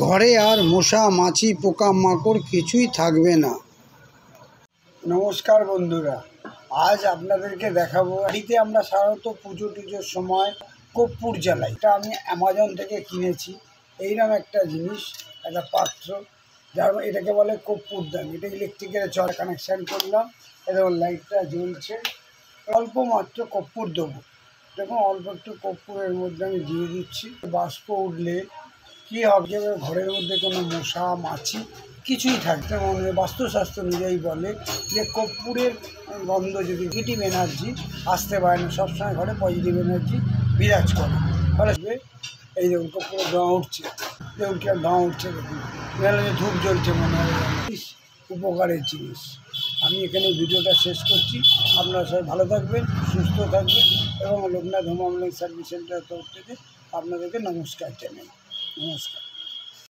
ঘরে আর মশা মাছি পোকামাকড় কিছুই থাকবে না। নমস্কার বন্ধুরা, আজ আপনাদেরকে দেখাবো বাড়িতে আমরা সাধারণত পুজোর সময় কর্পূর জ্বালাই। এটা আমি অ্যামাজন থেকে কিনেছি। এইরকম একটা জিনিস, একটা পাত্র, যার এটাকে বলে কর্পূরদানি। এটা ইলেকট্রিকের চলে কানেকশান করলাম, এবং লাইটটা জ্বলছে। অল্প মাত্র কর্পূর দেবো, দেখুন অল্প একটু কর্পূরের মধ্যে আমি দিয়ে দিচ্ছি। বাষ্প উঠলে কী হবে, ঘরের মধ্যে কোনো মশা মাছি কিছুই থাকতে মনে বাস্তুশাস্ত্র অনুযায়ী বলে যে কর্পূরের গন্ধ যদি নেগেটিভ এনার্জি আসতে পারে না, সবসময় ঘরে পজিটিভ এনার্জি বিরাজ করে। ফলে এই দেখুন কর্পূরের ধোঁয়া উঠছে, দেখুন কি ধোঁয়া উঠছে, দেখুন ধূপ জ্বলছে, মনে হয় উপকারের জিনিস। আমি এখানে ভিডিওটা শেষ করছি। আপনারা সবাই ভালো থাকবেন, সুস্থ থাকবেন, এবং লোকনাথ হোম অনলাইন সার্ভিস সেন্টারের তরফ থেকে আপনাদেরকে নমস্কার জানাই। নমস্কার।